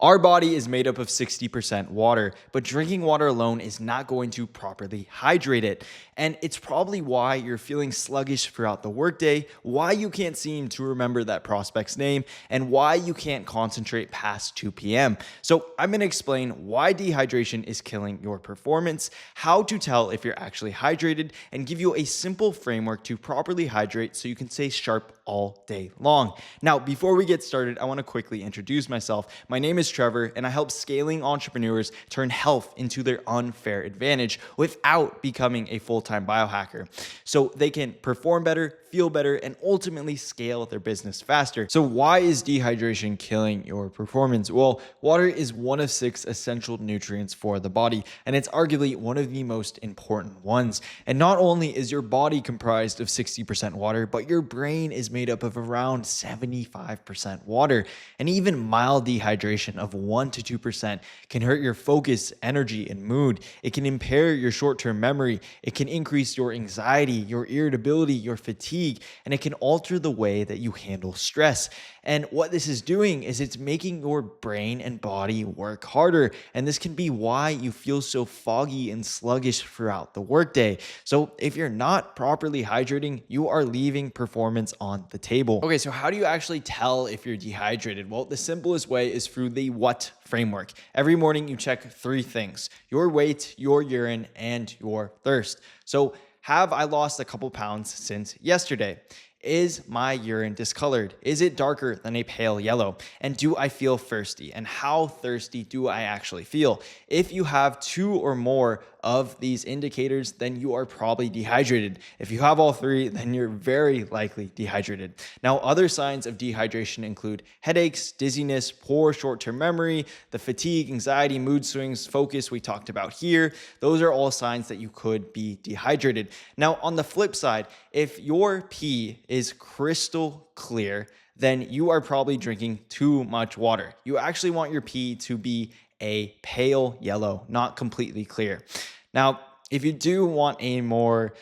Our body is made up of 60% water, but drinking water alone is not going to properly hydrate it. And it's probably why you're feeling sluggish throughout the workday, why you can't seem to remember that prospect's name, and why you can't concentrate past 2 p.m. So I'm going to explain why dehydration is killing your performance, how to tell if you're actually hydrated, and give you a simple framework to properly hydrate so you can stay sharp all day long. Now, before we get started, I want to quickly introduce myself. My name is Trevor, and I help scaling entrepreneurs turn health into their unfair advantage without becoming a full-time biohacker, so they can perform better, feel better, and ultimately scale their business faster. So why is dehydration killing your performance? Well, water is one of 6 essential nutrients for the body, and it's arguably one of the most important ones. And not only is your body comprised of 60% water, but your brain is made up of around 75% water. And even mild dehydration of 1 to 2% can hurt your focus, energy, and mood. It can impair your short-term memory. It can increase your anxiety, your irritability, your fatigue, and it can alter the way that you handle stress. And what this is doing is it's making your brain and body work harder. And this can be why you feel so foggy and sluggish throughout the workday. So if you're not properly hydrating, you are leaving performance on the table. Okay, so how do you actually tell if you're dehydrated? Well, the simplest way is through the WHAT framework. Every morning you check 3 things: your weight, your urine, and your thirst. So have I lost a couple pounds since yesterday? Is my urine discolored? Is it darker than a pale yellow? And do I feel thirsty? And how thirsty do I actually feel? If you have 2 or more of these indicators, then you are probably dehydrated. If you have all 3, then you're very likely dehydrated. Now, other signs of dehydration include headaches, dizziness, poor short-term memory, the fatigue, anxiety, mood swings, focus we talked about here. Those are all signs that you could be dehydrated. Now, on the flip side, if your pee is crystal clear, then you are probably drinking too much water. You actually want your pee to be a pale yellow, not completely clear. Now, if you do want a more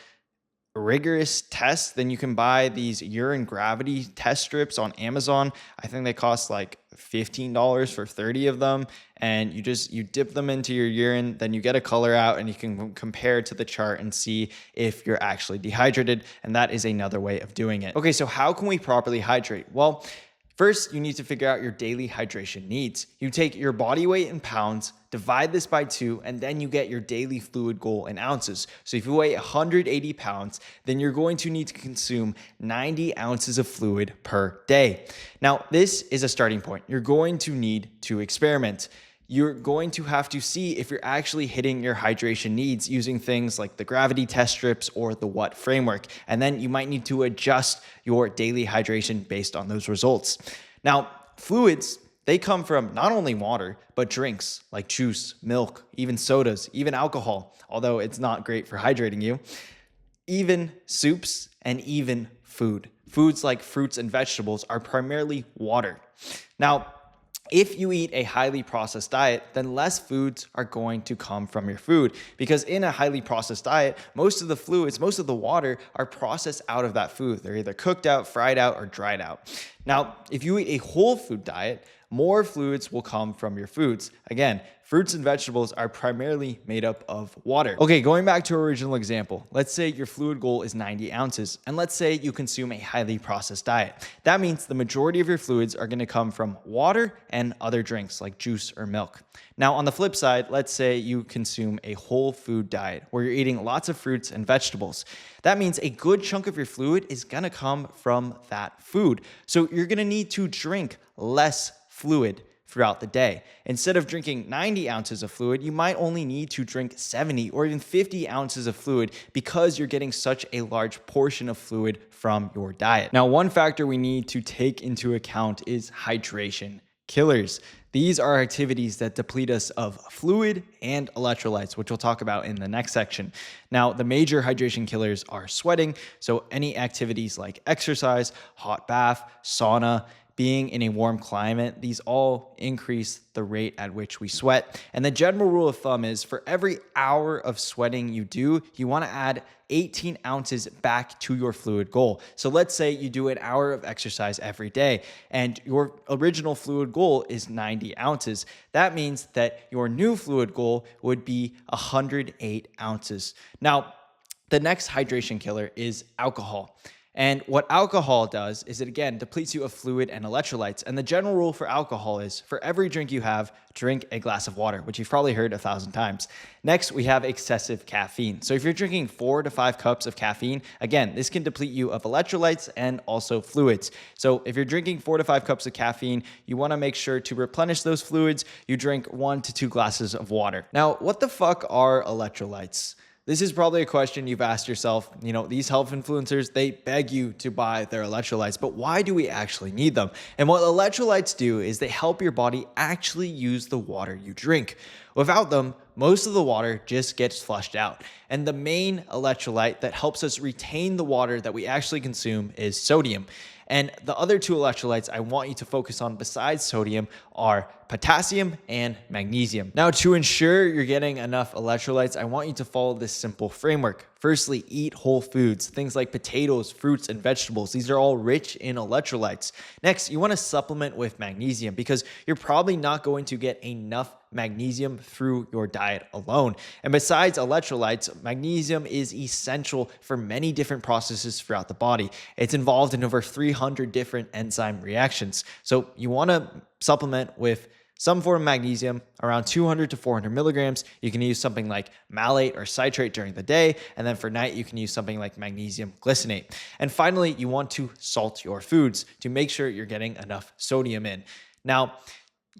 rigorous test, then you can buy these urine gravity test strips on Amazon. I think they cost like $15 for 30 of them, and you dip them into your urine, then you get a color out and you can compare to the chart and see if you're actually dehydrated, and that is another way of doing it. Okay, so how can we properly hydrate? Well, first, you need to figure out your daily hydration needs. You take your body weight in pounds, divide this by 2, and then you get your daily fluid goal in ounces. So if you weigh 180 pounds, then you're going to need to consume 90 ounces of fluid per day. Now, this is a starting point. You're going to need to experiment. You're going to have to see if you're actually hitting your hydration needs using things like the gravity test strips or the WHAT framework. And then you might need to adjust your daily hydration based on those results. Now, fluids, they come from not only water, but drinks like juice, milk, even sodas, even alcohol, although it's not great for hydrating you, even soups, and even food. Foods like fruits and vegetables are primarily water. Now, if you eat a highly processed diet, then less foods are going to come from your food, because in a highly processed diet, most of the fluids, most of the water are processed out of that food. They're either cooked out, fried out, or dried out. Now, if you eat a whole food diet, more fluids will come from your foods. Again, fruits and vegetables are primarily made up of water. Okay, going back to our original example, let's say your fluid goal is 90 ounces, and let's say you consume a highly processed diet. That means the majority of your fluids are going to come from water and other drinks like juice or milk. Now, on the flip side, let's say you consume a whole food diet where you're eating lots of fruits and vegetables. That means a good chunk of your fluid is going to come from that food. So you're going to need to drink less fluid throughout the day. Instead of drinking 90 ounces of fluid, you might only need to drink 70 or even 50 ounces of fluid because you're getting such a large portion of fluid from your diet. Now, one factor we need to take into account is hydration killers. These are activities that deplete us of fluid and electrolytes, which we'll talk about in the next section. Now, the major hydration killers are sweating, so any activities like exercise, hot bath, sauna, being in a warm climate, these all increase the rate at which we sweat. And the general rule of thumb is for every hour of sweating you do, you want to add 18 ounces back to your fluid goal. So let's say you do an hour of exercise every day and your original fluid goal is 90 ounces. That means that your new fluid goal would be 108 ounces. Now, the next hydration killer is alcohol. And what alcohol does is it again depletes you of fluid and electrolytes. And the general rule for alcohol is for every drink you have, drink a glass of water, which you've probably heard 1,000 times. Next, we have excessive caffeine. So if you're drinking 4 to 5 cups of caffeine, again, this can deplete you of electrolytes and also fluids. So if you're drinking 4 to 5 cups of caffeine, you want to make sure to replenish those fluids. You drink 1 to 2 glasses of water. Now, what the fuck are electrolytes? This is probably a question you've asked yourself. You know, these health influencers, they beg you to buy their electrolytes, but why do we actually need them? And what electrolytes do is they help your body actually use the water you drink. Without them, most of the water just gets flushed out. And the main electrolyte that helps us retain the water that we actually consume is sodium. And the other 2 electrolytes I want you to focus on besides sodium are potassium and magnesium. Now, to ensure you're getting enough electrolytes, I want you to follow this simple framework. Firstly, eat whole foods, things like potatoes, fruits, and vegetables. These are all rich in electrolytes. Next, you want to supplement with magnesium because you're probably not going to get enough magnesium through your diet alone. And besides electrolytes, magnesium is essential for many different processes throughout the body. It's involved in over 300 different enzyme reactions. So you want to supplement with some form of magnesium, around 200 to 400 milligrams. You can use something like malate or citrate during the day. And then for night, you can use something like magnesium glycinate. And finally, you want to salt your foods to make sure you're getting enough sodium in. Now,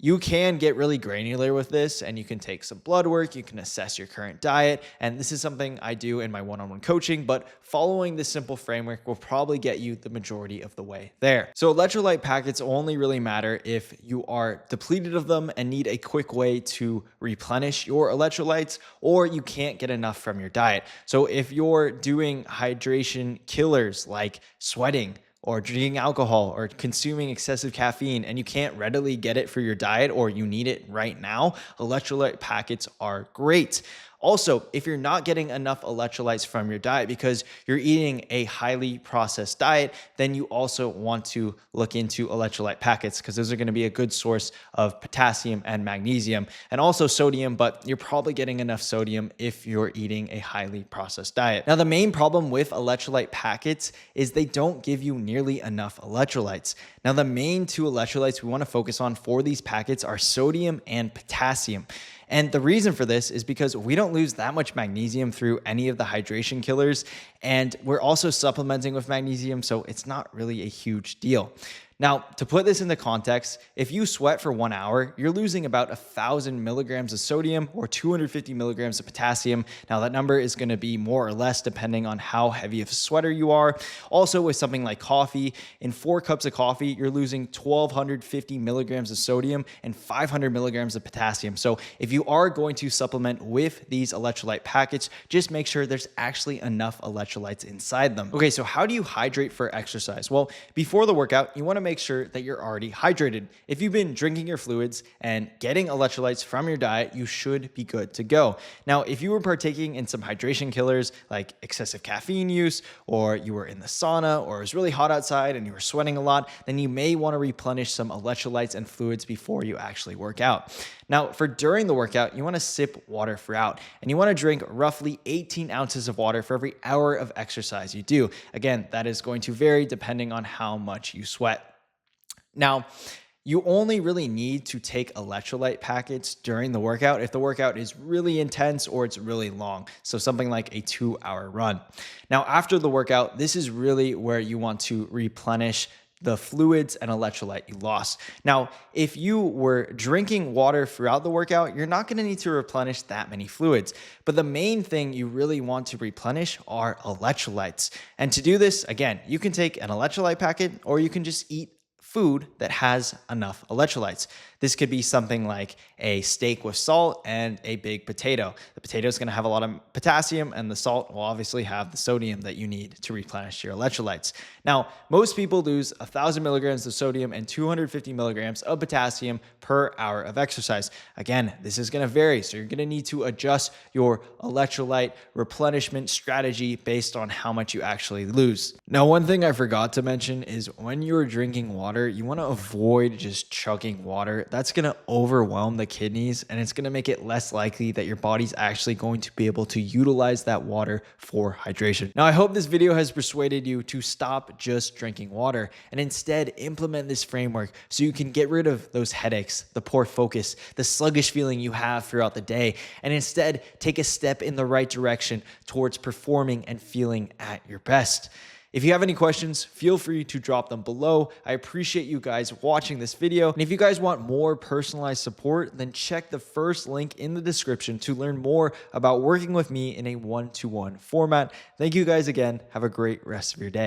you can get really granular with this and you can take some blood work, you can assess your current diet. And this is something I do in my one-on-one coaching, but following this simple framework will probably get you the majority of the way there. So electrolyte packets only really matter if you are depleted of them and need a quick way to replenish your electrolytes, or you can't get enough from your diet. So if you're doing hydration killers like sweating, or drinking alcohol or consuming excessive caffeine and you can't readily get it for your diet or you need it right now, electrolyte packets are great. Also, if you're not getting enough electrolytes from your diet because you're eating a highly processed diet, then you also want to look into electrolyte packets because those are going to be a good source of potassium and magnesium and also sodium, but you're probably getting enough sodium if you're eating a highly processed diet. Now, the main problem with electrolyte packets is they don't give you nearly enough electrolytes. Now, the main 2 electrolytes we want to focus on for these packets are sodium and potassium. And the reason for this is because we don't lose that much magnesium through any of the hydration killers. And we're also supplementing with magnesium, so it's not really a huge deal. Now, to put this into context, if you sweat for 1 hour, you're losing about 1,000 milligrams of sodium or 250 milligrams of potassium. Now, that number is going to be more or less depending on how heavy of a sweater you are. Also, with something like coffee, in 4 cups of coffee, you're losing 1,250 milligrams of sodium and 500 milligrams of potassium. So if you are going to supplement with these electrolyte packets, just make sure there's actually enough electrolytes inside them. Okay, so how do you hydrate for exercise? Well, before the workout, you want to make sure that you're already hydrated. If you've been drinking your fluids and getting electrolytes from your diet, you should be good to go. Now, if you were partaking in some hydration killers like excessive caffeine use, or you were in the sauna, or it was really hot outside and you were sweating a lot, then you may want to replenish some electrolytes and fluids before you actually work out. Now, for during the workout, you want to sip water throughout, and you want to drink roughly 18 ounces of water for every hour of exercise you do. Again, that is going to vary depending on how much you sweat. Now, you only really need to take electrolyte packets during the workout if the workout is really intense or it's really long. So something like a 2-hour run. Now, after the workout, this is really where you want to replenish the fluids and electrolyte you lost. Now, if you were drinking water throughout the workout, you're not going to need to replenish that many fluids. But the main thing you really want to replenish are electrolytes. And to do this, again, you can take an electrolyte packet or you can just eat food that has enough electrolytes. This could be something like a steak with salt and a big potato. The potato is going to have a lot of potassium, and the salt will obviously have the sodium that you need to replenish your electrolytes. Now, most people lose 1,000 milligrams of sodium and 250 milligrams of potassium per hour of exercise. Again, this is going to vary, so you're going to need to adjust your electrolyte replenishment strategy based on how much you actually lose. Now, one thing I forgot to mention is when you're drinking water, you want to avoid just chugging water. That's going to overwhelm the kidneys, and it's going to make it less likely that your body's actually going to be able to utilize that water for hydration. Now, I hope this video has persuaded you to stop just drinking water and instead implement this framework so you can get rid of those headaches, the poor focus, the sluggish feeling you have throughout the day, and instead take a step in the right direction towards performing and feeling at your best. If you have any questions, feel free to drop them below. I appreciate you guys watching this video. And if you guys want more personalized support, then check the first link in the description to learn more about working with me in a one-to-one format. Thank you guys again. Have a great rest of your day.